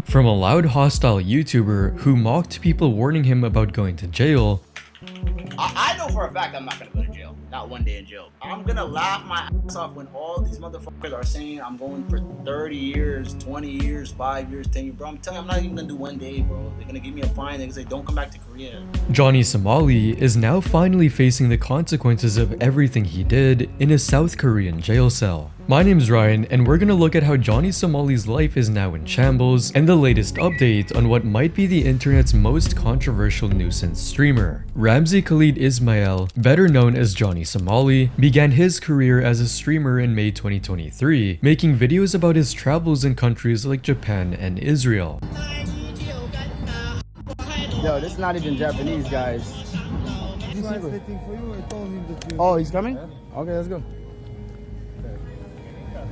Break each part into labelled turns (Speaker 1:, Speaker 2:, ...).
Speaker 1: From a loud hostile YouTuber who mocked people warning him about going to jail,
Speaker 2: I know for a fact I'm not gonna go to jail. Not one day in jail. I'm gonna laugh my ass off when all these motherfuckers are saying I'm going for 30 years, 20 years, 5 years, 10 years. Bro, I'm telling you, I'm not even gonna do one day, bro. They're gonna give me a fine. They're gonna say, don't come back to Korea.
Speaker 1: Johnny Somali is now finally facing the consequences of everything he did in a South Korean jail cell. My name's Ryan, and we're gonna look at how Johnny Somali's life is now in shambles and the latest update on what might be the internet's most controversial nuisance streamer. Ramzi Khalid Ismail, better known as Johnny Somali, began his career as a streamer in May 2023, making videos about his travels in countries like Japan and Israel.
Speaker 3: Yo, this is not even Japanese, guys. Oh, he's coming? Okay, let's go.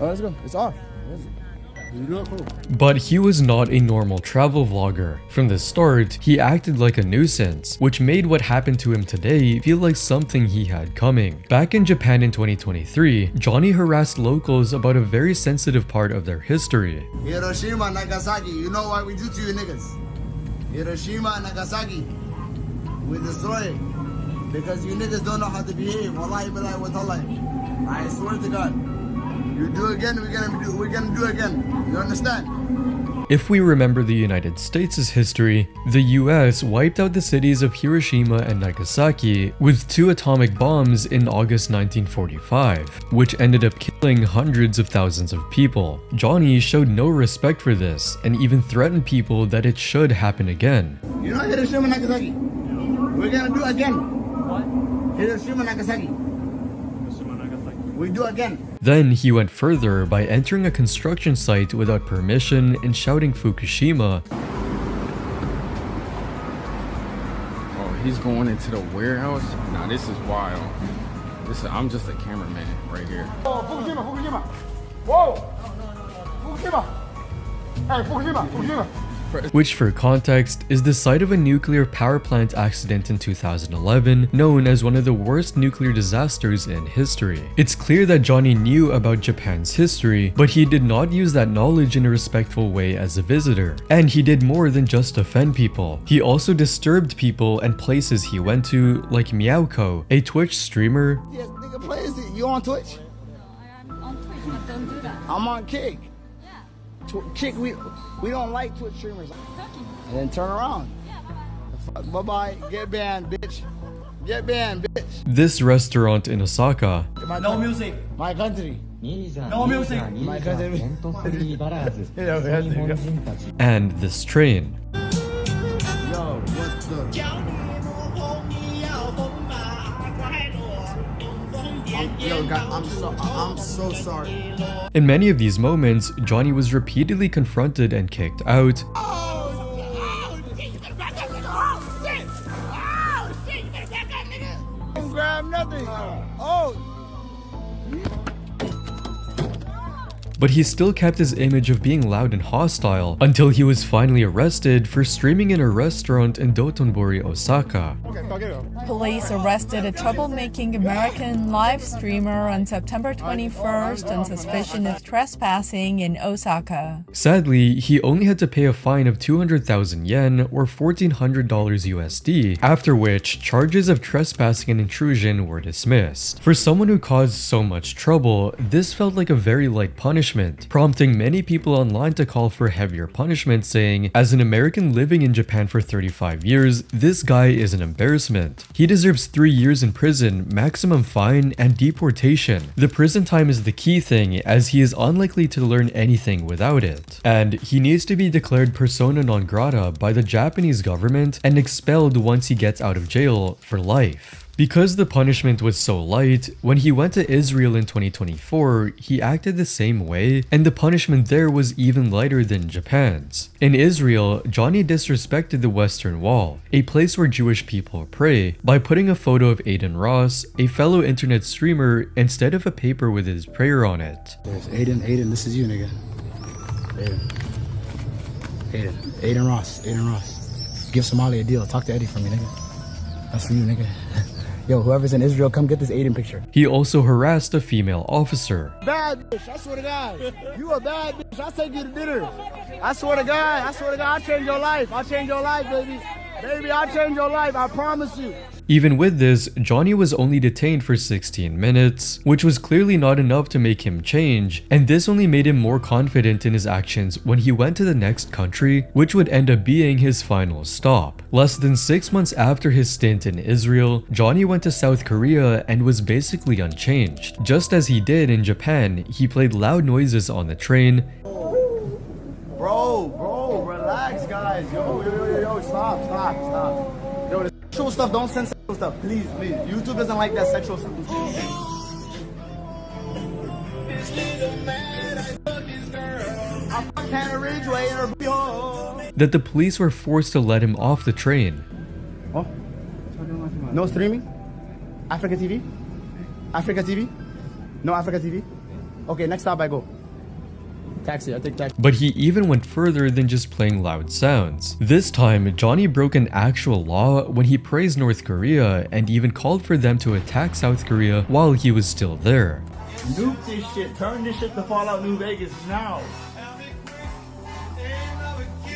Speaker 3: Oh, let's go. It's off.
Speaker 1: But he was not a normal travel vlogger. From the start, he acted like a nuisance, which made what happened to him today feel like something he had coming. Back in Japan in 2023, Johnny harassed locals about a very sensitive part of their history.
Speaker 4: Hiroshima, Nagasaki, you know what we do to you niggas? Hiroshima, Nagasaki, we destroy it. Because you niggas don't know how to behave. Wallahi billahi wa ta'ala. I swear to God. You do again, we're gonna do again. You understand?
Speaker 1: If we remember the United States' history, the US wiped out the cities of Hiroshima and Nagasaki with 2 atomic bombs in August 1945, which ended up killing hundreds of thousands of people. Johnny showed no respect for this and even threatened people that it should happen again.
Speaker 4: You know Hiroshima, Nagasaki? We're gonna do again. What? Hiroshima, Nagasaki. We do again.
Speaker 1: Then he went further by entering a construction site without permission and shouting Fukushima.
Speaker 3: Oh, he's going into the warehouse? Nah, this is wild. I'm just a cameraman right here.
Speaker 4: Oh, Fukushima, Fukushima. Whoa! Fukushima. Hey, Fukushima, Fukushima.
Speaker 1: Which, for context, is the site of a nuclear power plant accident in 2011, known as one of the worst nuclear disasters in history. It's clear that Johnny knew about Japan's history, but he did not use that knowledge in a respectful way as a visitor. And he did more than just offend people. He also disturbed people and places he went to, like Meowko, a Twitch streamer.
Speaker 4: Yes, nigga, play is it? You on Twitch?
Speaker 5: I'm on Twitch, but don't do that.
Speaker 4: I'm on Kick.
Speaker 5: Yeah.
Speaker 4: Kick, we don't like Twitch streamers. And then turn around.
Speaker 5: Yeah,
Speaker 4: Bye-bye. Get banned, bitch. Get banned, bitch.
Speaker 1: This restaurant in Osaka.
Speaker 4: No music. My country. No music. My country.
Speaker 1: And this train.
Speaker 4: Yo, what's the... Yo, God, I'm so sorry.
Speaker 1: In many of these moments, Johnny was repeatedly confronted and kicked out.
Speaker 4: Don't grab nothing. Oh.
Speaker 1: But he still kept his image of being loud and hostile until he was finally arrested for streaming in a restaurant in Dotonbori, Osaka.
Speaker 6: Police arrested a troublemaking American live streamer on September 21st on suspicion of trespassing in Osaka.
Speaker 1: Sadly, he only had to pay a fine of 200,000 yen or $1,400 USD, after which charges of trespassing and intrusion were dismissed. For someone who caused so much trouble, this felt like a very light punishment, prompting many people online to call for heavier punishment, saying, as an American living in Japan for 35 years, this guy is an embarrassment. He deserves 3 years in prison, maximum fine, and deportation. The prison time is the key thing, as he is unlikely to learn anything without it. And he needs to be declared persona non grata by the Japanese government and expelled once he gets out of jail for life. Because the punishment was so light, when he went to Israel in 2024, he acted the same way, and the punishment there was even lighter than Japan's. In Israel, Johnny disrespected the Western Wall, a place where Jewish people pray, by putting a photo of Aiden Ross, a fellow internet streamer, instead of a paper with his prayer on it.
Speaker 3: There's Aiden, this is you, nigga. Aiden Ross. Give Somali a deal. Talk to Eddie for me, nigga. That's for you, nigga.
Speaker 7: Yo, whoever's in Israel, come get this Aiden picture.
Speaker 1: He also harassed a female officer.
Speaker 4: Bad bitch, I swear to God. You a bad bitch. I'll take you to dinner. I swear to God, I'll change your life. I'll change your life, baby. Baby, I'll change your life. I promise you.
Speaker 1: Even with this, Johnny was only detained for 16 minutes, which was clearly not enough to make him change, and this only made him more confident in his actions when he went to the next country, which would end up being his final stop. Less than 6 months after his stint in Israel, Johnny went to South Korea and was basically unchanged. Just as he did in Japan, he played loud noises on the train.
Speaker 4: Bro, relax, guys. Yo, stop. Yo, the sexual stuff, don't send sexual stuff, please. YouTube doesn't like that sexual stuff.
Speaker 1: That the police were forced to let him off the train.
Speaker 4: Oh? No streaming? Africa TV? Africa TV? No Africa TV? Okay, next stop I go. Taxi, I take taxi.
Speaker 1: But he even went further than just playing loud sounds. This time, Johnny broke an actual law when he praised North Korea and even called for them to attack South Korea while he was still there.
Speaker 2: Nuke this shit. Turn this shit to Fallout New Vegas now.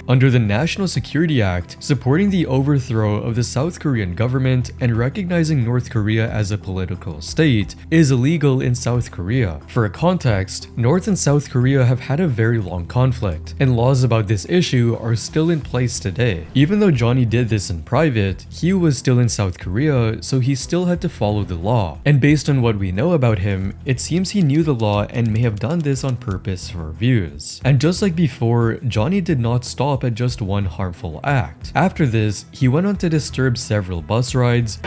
Speaker 1: Under the National Security Act, supporting the overthrow of the South Korean government and recognizing North Korea as a political state is illegal in South Korea. For a context, North and South Korea have had a very long conflict, and laws about this issue are still in place today. Even though Johnny did this in private, he was still in South Korea, so he still had to follow the law. And based on what we know about him, it seems he knew the law and may have done this on purpose for views. And just like before, Johnny did not stop at just one harmful act. After this, he went on to disturb several bus rides.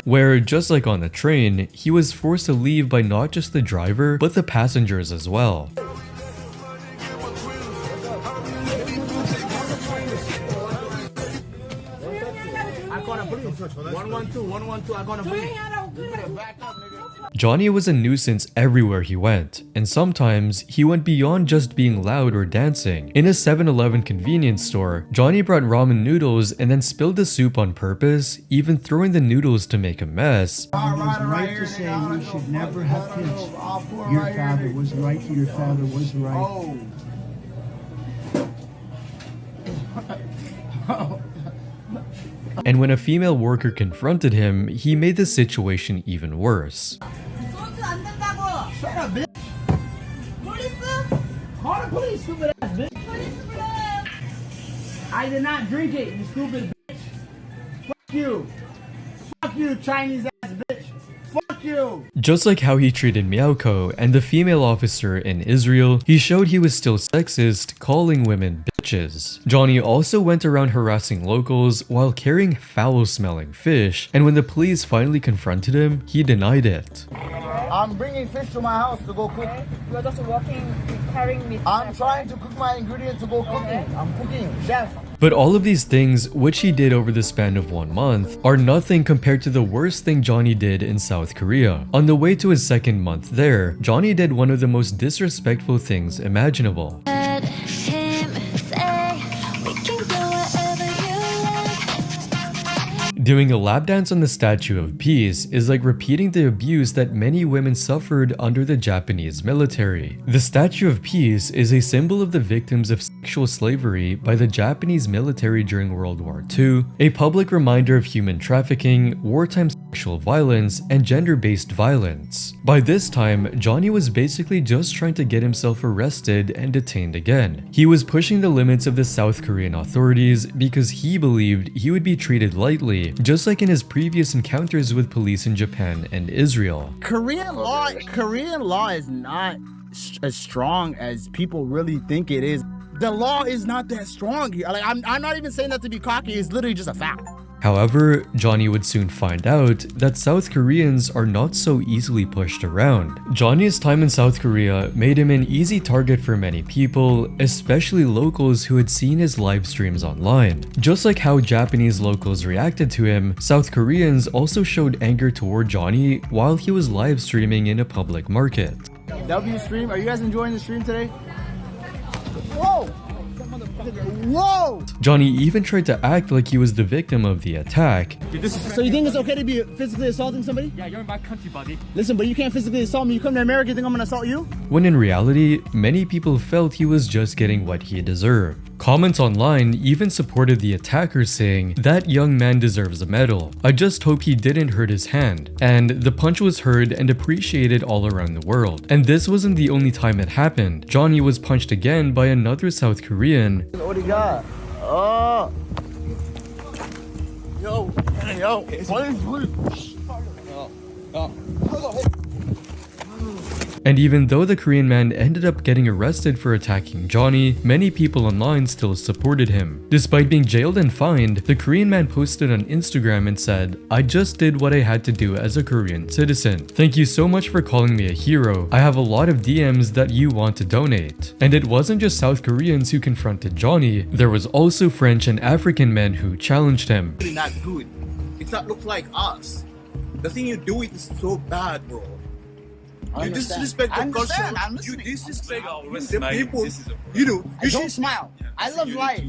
Speaker 1: Where, just like on the train, he was forced to leave by not just the driver, but the passengers as well. Johnny was a nuisance everywhere he went, and sometimes he went beyond just being loud or dancing. In a 7-Eleven convenience store, Johnny brought ramen noodles and then spilled the soup on purpose, even throwing the noodles to make a mess.
Speaker 8: Right to say we should never have kids. Your father was right, your father was right.
Speaker 1: And when a female worker confronted him, he made the situation even worse.
Speaker 4: Shut up, bitch. Call the police, stupid ass bitch. I did not drink it, you stupid bitch. Fuck you. Fuck you, Chinese ass bitch. Fuck you.
Speaker 1: Just like how he treated Miyako and the female officer in Israel, he showed he was still sexist, calling women bitches. Johnny also went around harassing locals while carrying foul-smelling fish, and when the police finally confronted him, he denied it.
Speaker 4: I'm bringing fish to my house to go cook.
Speaker 6: You're just walking, carrying meat.
Speaker 4: I'm trying to cook my ingredients to go cooking. I'm cooking, chef.
Speaker 1: But all of these things, which he did over the span of 1 month, are nothing compared to the worst thing Johnny did in South Korea. On the way to his second month there, Johnny did one of the most disrespectful things imaginable. Doing a lap dance on the Statue of Peace is like repeating the abuse that many women suffered under the Japanese military. The Statue of Peace is a symbol of the victims of sexual slavery by the Japanese military during World War II, a public reminder of human trafficking, wartime sexual violence, and gender-based violence. By this time, Johnny was basically just trying to get himself arrested and detained again. He was pushing the limits of the South Korean authorities because he believed he would be treated lightly, just like in his previous encounters with police in Japan and Israel.
Speaker 2: Korean law is not as strong as people really think it is. The law is not that strong here. Like, I'm not even saying that to be cocky. It's literally just a fact.
Speaker 1: However, Johnny would soon find out that South Koreans are not so easily pushed around. Johnny's time in South Korea made him an easy target for many people, especially locals who had seen his live streams online. Just like how Japanese locals reacted to him, South Koreans also showed anger toward Johnny while he was live streaming in a public market.
Speaker 4: W stream. Are you guys enjoying the stream today? Whoa! Whoa!
Speaker 1: Johnny even tried to act like he was the victim of the attack.
Speaker 4: So you think it's okay to be physically assaulting somebody?
Speaker 9: Yeah, you're in my country, buddy.
Speaker 4: Listen, but you can't physically assault me. You come to America, you think I'm gonna assault you?
Speaker 1: When in reality, many people felt he was just getting what he deserved. Comments online even supported the attacker, saying, "That young man deserves a medal. I just hope he didn't hurt his hand." And the punch was heard and appreciated all around the world. And this wasn't the only time it happened. Johnny was punched again by another South Korean.
Speaker 4: What do you got? Oh! Yo!
Speaker 1: And even though the Korean man ended up getting arrested for attacking Johnny, many people online still supported him. Despite being jailed and fined, the Korean man posted on Instagram and said, "I just did what I had to do as a Korean citizen. Thank you so much for calling me a hero. I have a lot of DMs that you want to donate." And it wasn't just South Koreans who confronted Johnny, there was also French and African men who challenged him.
Speaker 10: Really not good. It's not look like us. The thing you do it is so bad, bro. You disrespect the culture. You disrespect the people. You do. You
Speaker 4: Don't smile. I love life.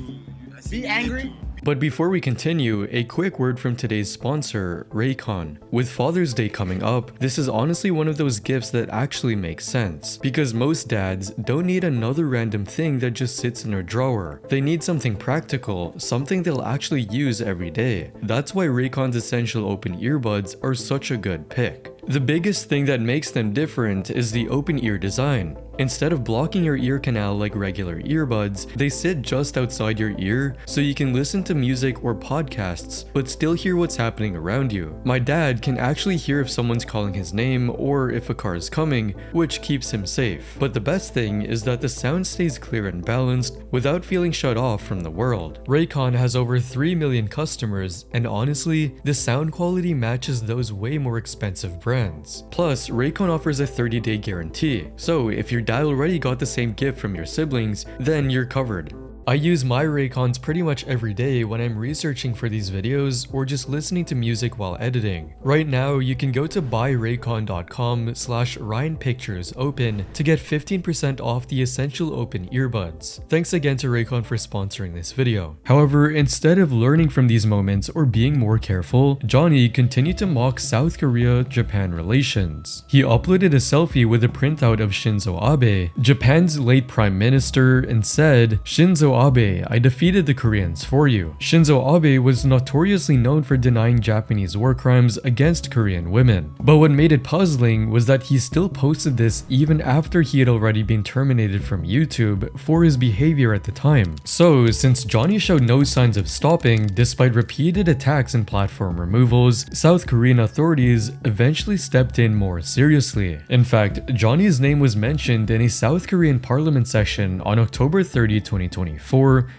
Speaker 4: Be angry.
Speaker 1: But before we continue, a quick word from today's sponsor, Raycon. With Father's Day coming up, this is honestly one of those gifts that actually makes sense. Because most dads don't need another random thing that just sits in a drawer. They need something practical, something they'll actually use every day. That's why Raycon's essential open earbuds are such a good pick. The biggest thing that makes them different is the open ear design. Instead of blocking your ear canal like regular earbuds, they sit just outside your ear so you can listen to music or podcasts but still hear what's happening around you. My dad can actually hear if someone's calling his name or if a car is coming, which keeps him safe. But the best thing is that the sound stays clear and balanced without feeling shut off from the world. Raycon has over 3 million customers, and honestly, the sound quality matches those way more expensive brands. Plus, Raycon offers a 30-day guarantee, so if your dad already got the same gift from your siblings, then you're covered. I use my Raycons pretty much every day when I'm researching for these videos or just listening to music while editing. Right now, you can go to buyraycon.com/RyanPicturesOpen to get 15% off the essential open earbuds. Thanks again to Raycon for sponsoring this video. However, instead of learning from these moments or being more careful, Johnny continued to mock South Korea-Japan relations. He uploaded a selfie with a printout of Shinzo Abe, Japan's late prime minister, and said, "Shinzo Abe, I defeated the Koreans for you." Shinzo Abe was notoriously known for denying Japanese war crimes against Korean women. But what made it puzzling was that he still posted this even after he had already been terminated from YouTube for his behavior at the time. So, since Johnny showed no signs of stopping despite repeated attacks and platform removals, South Korean authorities eventually stepped in more seriously. In fact, Johnny's name was mentioned in a South Korean parliament session on October 30, 2024,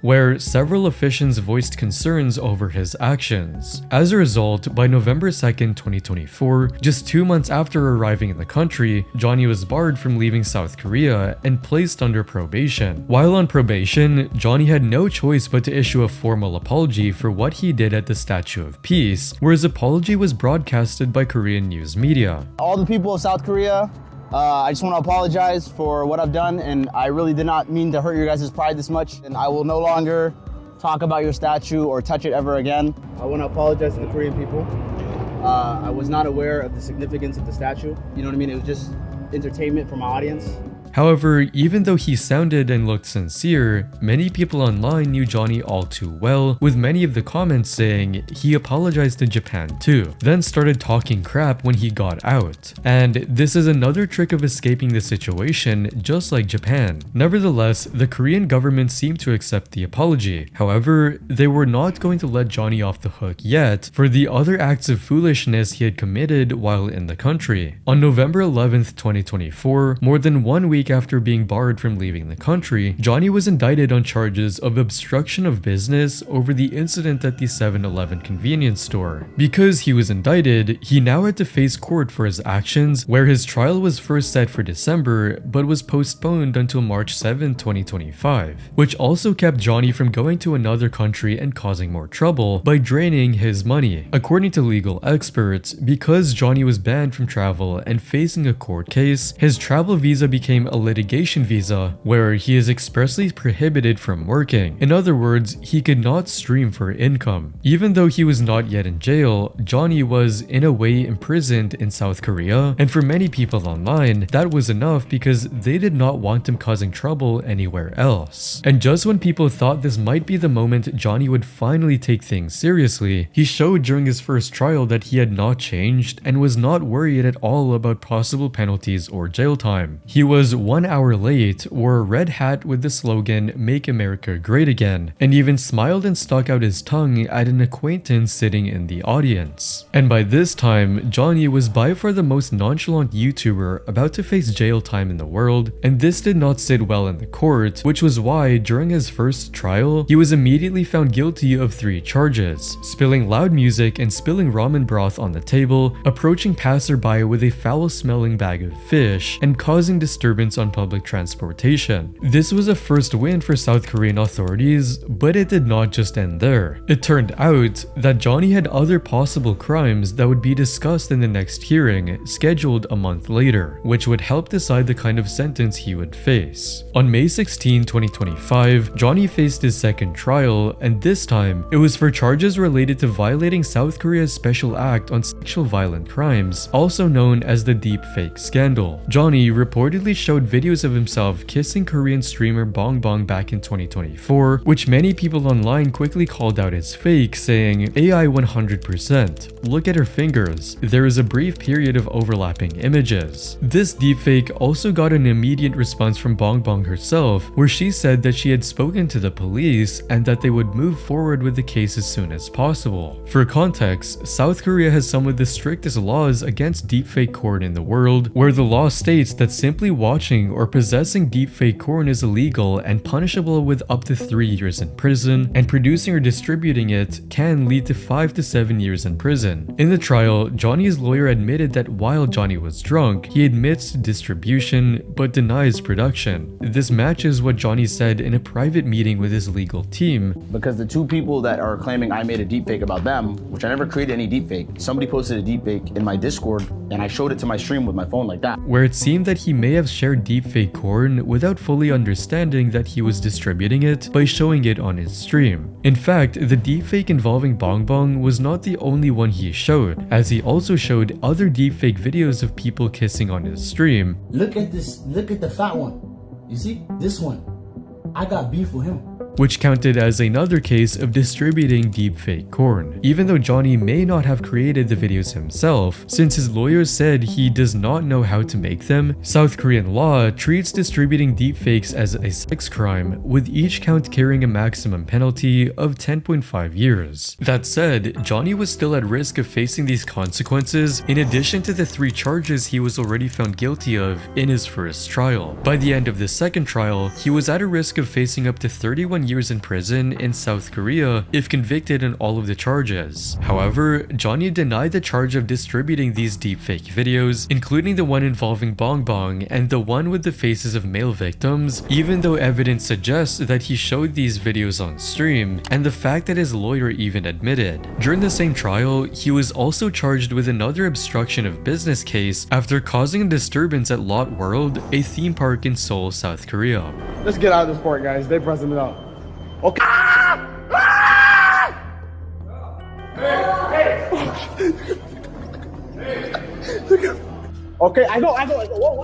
Speaker 1: where several officials voiced concerns over his actions. As a result, by November 2nd, 2024, just 2 months after arriving in the country, Johnny was barred from leaving South Korea and placed under probation. While on probation, Johnny had no choice but to issue a formal apology for what he did at the Statue of Peace, where his apology was broadcasted by Korean news media.
Speaker 4: All the people of South Korea, I just want to apologize for what I've done, and I really did not mean to hurt your guys' pride this much, and I will no longer talk about your statue or touch it ever again. I want to apologize to the Korean people. I was not aware of the significance of the statue. You know what I mean? It was just entertainment for my audience.
Speaker 1: However, even though he sounded and looked sincere, many people online knew Johnny all too well, with many of the comments saying he apologized to Japan too, then started talking crap when he got out. And this is another trick of escaping the situation, just like Japan. Nevertheless, the Korean government seemed to accept the apology. However, they were not going to let Johnny off the hook yet for the other acts of foolishness he had committed while in the country. On November 11th, 2024, more than 1 week week after being barred from leaving the country, Johnny was indicted on charges of obstruction of business over the incident at the 7-Eleven convenience store. Because he was indicted, he now had to face court for his actions, where his trial was first set for December but was postponed until March 7, 2025, which also kept Johnny from going to another country and causing more trouble by draining his money. According to legal experts, because Johnny was banned from travel and facing a court case, his travel visa became a litigation visa where he is expressly prohibited from working. In other words, he could not stream for income. Even though he was not yet in jail, Johnny was in a way imprisoned in South Korea, and for many people online, that was enough because they did not want him causing trouble anywhere else. And just when people thought this might be the moment Johnny would finally take things seriously, he showed during his first trial that he had not changed and was not worried at all about possible penalties or jail time. He was 1 hour late, wore a red hat with the slogan "Make America Great Again," and even smiled and stuck out his tongue at an acquaintance sitting in the audience. And by this time, Johnny was by far the most nonchalant YouTuber about to face jail time in the world, and this did not sit well in the court, which was why during his first trial, he was immediately found guilty of 3 charges: spilling loud music and spilling ramen broth on the table, approaching passerby with a foul-smelling bag of fish, and causing disturbance on public transportation. This was a first win for South Korean authorities, but it did not just end there. It turned out that Johnny had other possible crimes that would be discussed in the next hearing, scheduled a month later, which would help decide the kind of sentence he would face. On May 16, 2025, Johnny faced his second trial, and this time, it was for charges related to violating South Korea's Special Act on Sexual Violent Crimes, also known as the deepfake scandal. Johnny reportedly showed videos of himself kissing Korean streamer Bong Bong back in 2024, which many people online quickly called out as fake, saying, "AI 100%. Look at her fingers. There is a brief period of overlapping images." This deepfake also got an immediate response from Bong Bong herself, where she said that she had spoken to the police and that they would move forward with the case as soon as possible. For context, South Korea has some of the strictest laws against deepfake porn in the world, where the law states that simply watching or possessing deepfake porn is illegal and punishable with up to 3 years in prison, and producing or distributing it can lead to 5 to 7 years in prison. In the trial, Johnny's lawyer admitted that while Johnny was drunk, he admits to distribution but denies production. This matches what Johnny said in a private meeting with his legal team.
Speaker 9: Because the 2 people that are claiming I made a deepfake about them, which I never created any deepfake, somebody posted a deepfake in my Discord and I showed it to my stream with my phone like that.
Speaker 1: Where it seemed that he may have shared deepfake porn without fully understanding that he was distributing it by showing it on his stream. In fact, the deepfake involving Bong Bong was not the only one he showed, as he also showed other deepfake videos of people kissing on his stream.
Speaker 4: Look at this, look at the fat one. You see? This one. I got beef with him.
Speaker 1: Which counted as another case of distributing deepfake porn. Even though Johnny may not have created the videos himself, since his lawyer said he does not know how to make them, South Korean law treats distributing deepfakes as a sex crime, with each count carrying a maximum penalty of 10.5 years. That said, Johnny was still at risk of facing these consequences in addition to the 3 charges he was already found guilty of in his first trial. By the end of the second trial, he was at a risk of facing up to 31 years in prison in South Korea if convicted on all of the charges. However, Johnny denied the charge of distributing these deepfake videos, including the one involving Bong Bong and the one with the faces of male victims, even though evidence suggests that he showed these videos on stream, and the fact that his lawyer even admitted. During the same trial, he was also charged with another obstruction of business case after causing a disturbance at Lot World, a theme park in Seoul, South Korea.
Speaker 11: Let's get out of this port, guys. They're pressing it up. Okay. Okay, I know. Whoa.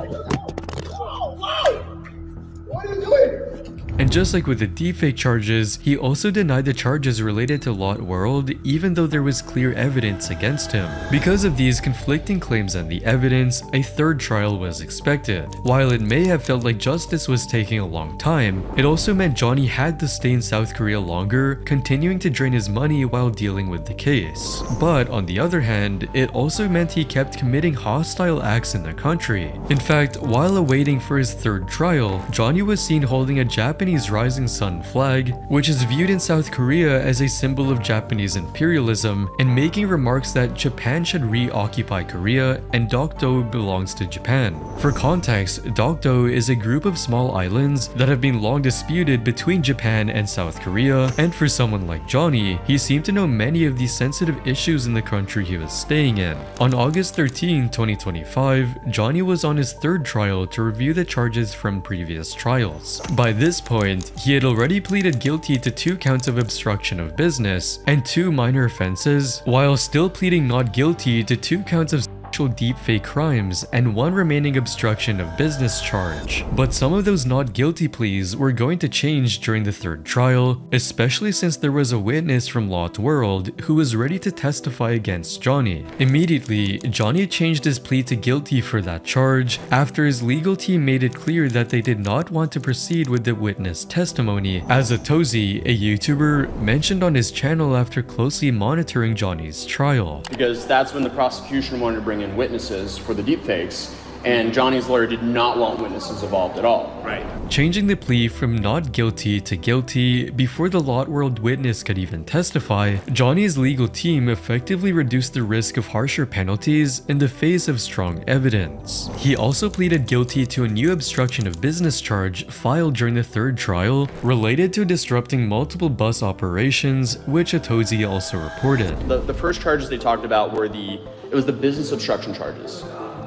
Speaker 11: What are you doing?
Speaker 1: And Just like with the deepfake charges, he also denied the charges related to Lot World even though there was clear evidence against him. Because of these conflicting claims and the evidence, a third trial was expected. While it may have felt like justice was taking a long time, it also meant Johnny had to stay in South Korea longer, continuing to drain his money while dealing with the case. But on the other hand, it also meant he kept committing hostile acts in the country. In fact, while awaiting for his third trial, Johnny was seen holding a Japanese rising sun flag, which is viewed in South Korea as a symbol of Japanese imperialism, and making remarks that Japan should reoccupy Korea and Dokdo belongs to Japan. For context, Dokdo is a group of small islands that have been long disputed between Japan and South Korea, and for someone like Johnny, he seemed to know many of these sensitive issues in the country he was staying in. On August 13, 2025, Johnny was on his third trial to review the charges from previous trials. By this point, he had already pleaded guilty to 2 counts of obstruction of business and 2 minor offenses, while still pleading not guilty to 2 counts of deepfake crimes and 1 remaining obstruction of business charge. But some of those not guilty pleas were going to change during the third trial, especially since there was a witness from Lot World who was ready to testify against Johnny. Immediately, Johnny changed his plea to guilty for that charge after his legal team made it clear that they did not want to proceed with the witness testimony, as Atozi, a YouTuber, mentioned on his channel after closely monitoring Johnny's trial.
Speaker 12: Because that's when the prosecution wanted to bring in witnesses for the deepfakes, and Johnny's lawyer did not want witnesses involved at all.
Speaker 10: Right.
Speaker 1: Changing the plea from not guilty to guilty before the Lot World witness could even testify, Johnny's legal team effectively reduced the risk of harsher penalties in the face of strong evidence. He also pleaded guilty to a new obstruction of business charge filed during the third trial related to disrupting multiple bus operations, which Atozi also reported.
Speaker 12: The first charges they talked about were it was the business obstruction charges.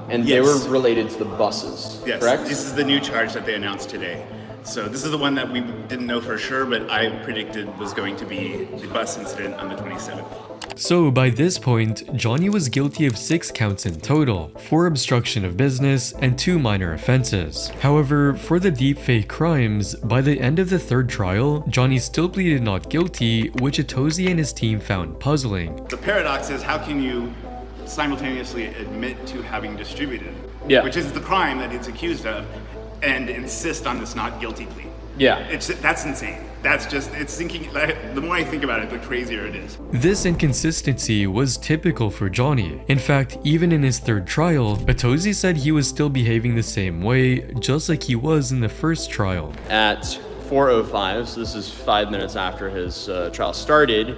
Speaker 12: And they were related to the buses, correct?
Speaker 13: This is the new charge that they announced today. So this is the one that we didn't know for sure, but I predicted was going to be the bus incident on the 27th.
Speaker 1: So by this point, Johnny was guilty of 6 counts in total, 4 obstruction of business and 2 minor offenses. However, for the deepfake crimes, by the end of the third trial, Johnny still pleaded not guilty, which Atozi and his team found puzzling.
Speaker 13: The paradox is, how can you simultaneously admit to having distributed, which is the crime that it's accused of, and insist on this not guilty plea? That's insane. That's just, it's thinking, the more I think about it, the crazier it is.
Speaker 1: This inconsistency was typical for Johnny. In fact, even in his third trial, Atozi said he was still behaving the same way, just like he was in the first trial.
Speaker 12: At 4:05, so this is 5 minutes after his trial started,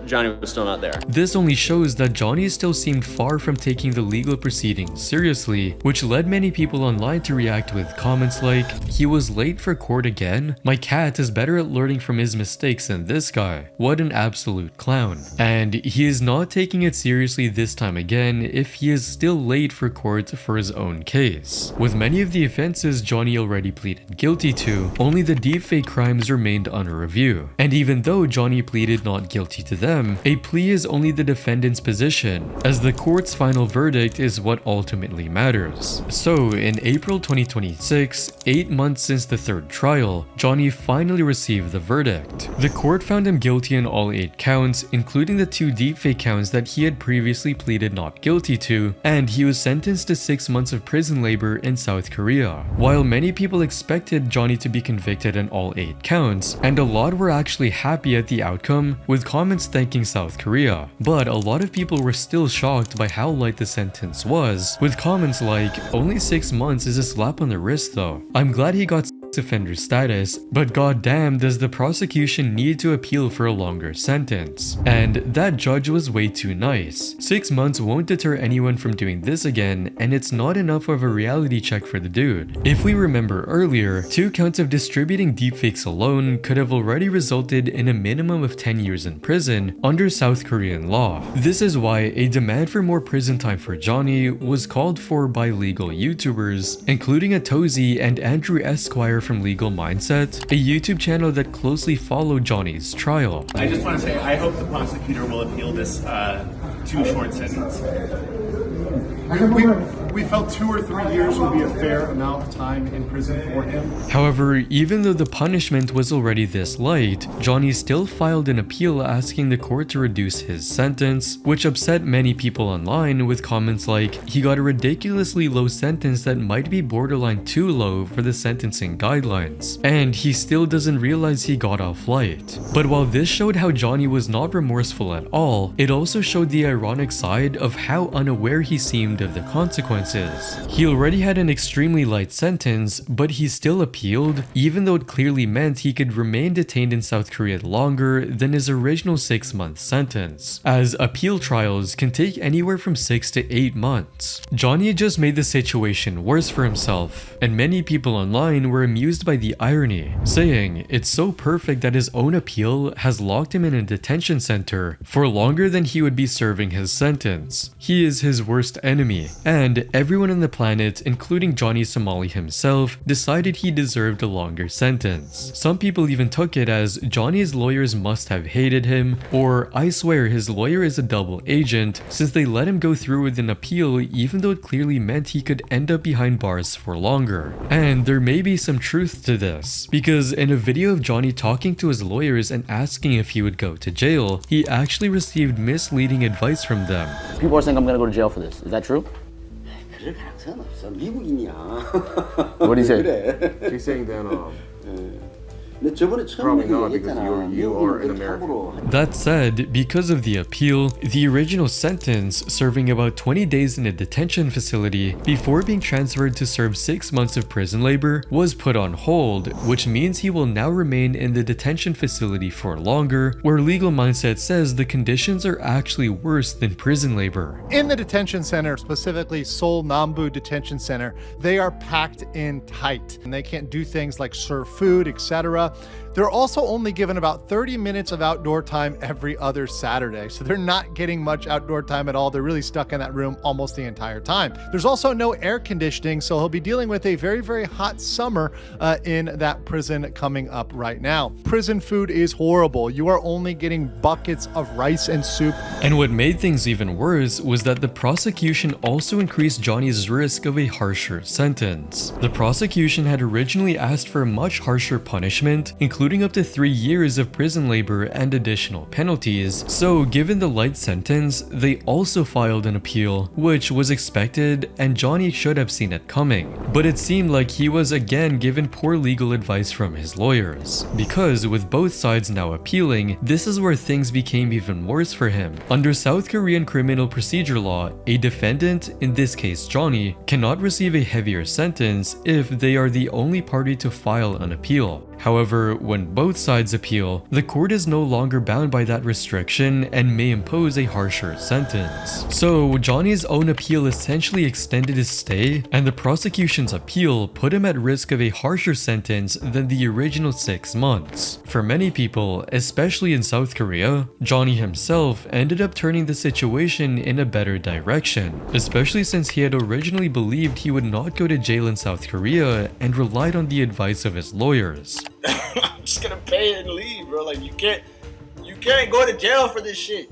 Speaker 12: Johnny was still not there.
Speaker 1: This only shows that Johnny still seemed far from taking the legal proceedings seriously, which led many people online to react with comments like, "He was late for court again? My cat is better at learning from his mistakes than this guy. What an absolute clown." And he is not taking it seriously this time again if he is still late for court for his own case. With many of the offenses Johnny already pleaded guilty to, only the deepfake crimes remained under review. And even though Johnny pleaded not guilty to them, a plea is only the defendant's position, as the court's final verdict is what ultimately matters. So, in April 2026, 8 months since the third trial, Johnny finally received the verdict. The court found him guilty on all 8 counts, including the 2 deepfake counts that he had previously pleaded not guilty to, and he was sentenced to 6 months of prison labor in South Korea. While many people expected Johnny to be convicted on all 8 counts, and a lot were actually happy at the outcome, with comments thanking South Korea. But a lot of people were still shocked by how light the sentence was, with comments like, "Only 6 months is a slap on the wrist though. I'm glad he got offender status, but goddamn does the prosecution need to appeal for a longer sentence." And that judge was way too nice. 6 months won't deter anyone from doing this again, and it's not enough of a reality check for the dude. If we remember earlier, 2 counts of distributing deepfakes alone could have already resulted in a minimum of 10 years in prison under South Korean law. This is why a demand for more prison time for Johnny was called for by legal YouTubers, including Atozi and Andrew Esquire from Legal Mindset, a YouTube channel that closely followed Johnny's trial.
Speaker 13: I just want to say, I hope the prosecutor will appeal this too short sentence.
Speaker 14: We felt 2 or 3 years would be a fair amount of time in prison for him.
Speaker 1: However, even though the punishment was already this light, Johnny still filed an appeal asking the court to reduce his sentence, which upset many people online with comments like, he got a ridiculously low sentence that might be borderline too low for the sentencing guidelines, and he still doesn't realize he got off light. But while this showed how Johnny was not remorseful at all, it also showed the ironic side of how unaware he seemed of the consequences. He already had an extremely light sentence, but he still appealed, even though it clearly meant he could remain detained in South Korea longer than his original 6-month sentence, as appeal trials can take anywhere from 6 to 8 months. Johnny had just made the situation worse for himself, and many people online were amused by the irony, saying it's so perfect that his own appeal has locked him in a detention center for longer than he would be serving his sentence. He is his worst enemy, and everyone on the planet, including Johnny Somali himself, decided he deserved a longer sentence. Some people even took it as Johnny's lawyers must have hated him, or I swear his lawyer is a double agent since they let him go through with an appeal even though it clearly meant he could end up behind bars for longer. And there may be some truth to this, because in a video of Johnny talking to his lawyers and asking if he would go to jail, he actually received misleading advice from them.
Speaker 9: People are saying I'm gonna go to jail for this. Is that true? What do you say?
Speaker 3: She's saying that probably not, because you are an American.
Speaker 1: That said, because of the appeal, the original sentence, serving about 20 days in a detention facility before being transferred to serve 6 months of prison labor, was put on hold, which means he will now remain in the detention facility for longer, where Legal Mindset says the conditions are actually worse than prison labor.
Speaker 14: In the detention center, specifically Seoul Nambu Detention Center, they are packed in tight and they can't do things like serve food, etc. They're also only given about 30 minutes of outdoor time every other Saturday, so they're not getting much outdoor time at all. They're really stuck in that room almost the entire time. There's also no air conditioning, so he'll be dealing with a very, very hot summer in that prison coming up right now. Prison food is horrible. You are only getting buckets of rice and soup.
Speaker 1: And what made things even worse was that the prosecution also increased Johnny's risk of a harsher sentence. The prosecution had originally asked for a much harsher punishment, including up to 3 years of prison labor and additional penalties. So given the light sentence, they also filed an appeal, which was expected and Johnny should have seen it coming. But it seemed like he was again given poor legal advice from his lawyers, because with both sides now appealing, this is where things became even worse for him. Under South Korean criminal procedure law, a defendant, in this case Johnny, cannot receive a heavier sentence if they are the only party to file an appeal. However, when both sides appeal, the court is no longer bound by that restriction and may impose a harsher sentence. So Johnny's own appeal essentially extended his stay, and the prosecution's appeal put him at risk of a harsher sentence than the original 6 months. For many people, especially in South Korea, Johnny himself ended up turning the situation in a better direction, especially since he had originally believed he would not go to jail in South Korea and relied on the advice of his lawyers.
Speaker 2: I'm just gonna pay it and leave, bro. Like you can't go to jail for this shit.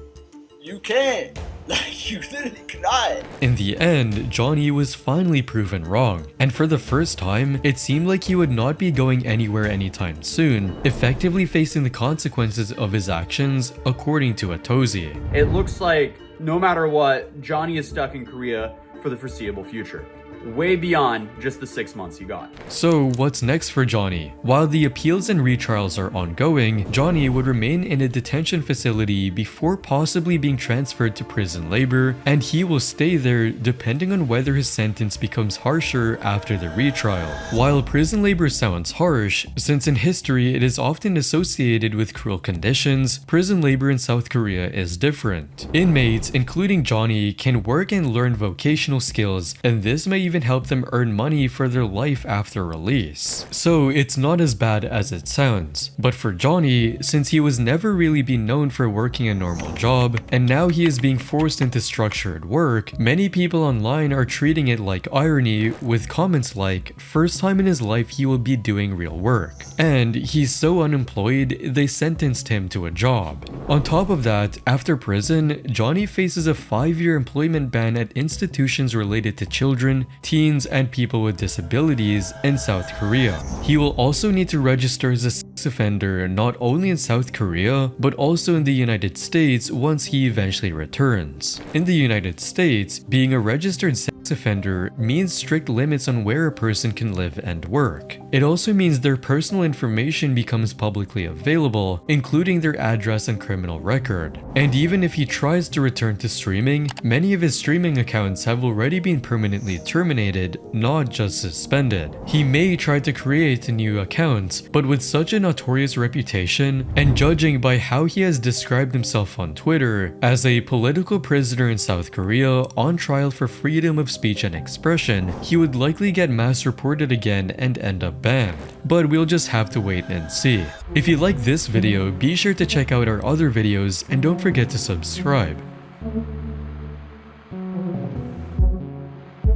Speaker 2: You can't. Like you literally cannot.
Speaker 1: In the end, Johnny was finally proven wrong, and for the first time, it seemed like he would not be going anywhere anytime soon, effectively facing the consequences of his actions, according to Atozi.
Speaker 12: It looks like no matter what, Johnny is stuck in Korea for the foreseeable future. Way beyond just the 6 months he got.
Speaker 1: So what's next for Johnny? While the appeals and retrials are ongoing, Johnny would remain in a detention facility before possibly being transferred to prison labor, and he will stay there depending on whether his sentence becomes harsher after the retrial. While prison labor sounds harsh, since in history it is often associated with cruel conditions, prison labor in South Korea is different. Inmates, including Johnny, can work and learn vocational skills, and this may even even help them earn money for their life after release. So it's not as bad as it sounds. But for Johnny, since he was never really been known for working a normal job, and now he is being forced into structured work, many people online are treating it like irony with comments like, first time in his life he will be doing real work. And he's so unemployed, they sentenced him to a job. On top of that, after prison, Johnny faces a 5-year employment ban at institutions related to children, teens, and people with disabilities in South Korea. He will also need to register as a sex offender not only in South Korea, but also in the United States once he eventually returns. In the United States, being a registered sex offender means strict limits on where a person can live and work. It also means their personal information becomes publicly available, including their address and criminal record. And even if he tries to return to streaming, many of his streaming accounts have already been permanently terminated, not just suspended. He may try to create new accounts, but with such a notorious reputation, and judging by how he has described himself on Twitter as a political prisoner in South Korea on trial for freedom of speech and expression, he would likely get mass reported again and end up banned. But we'll just have to wait and see. If you like this video, be sure to check out our other videos and don't forget to subscribe.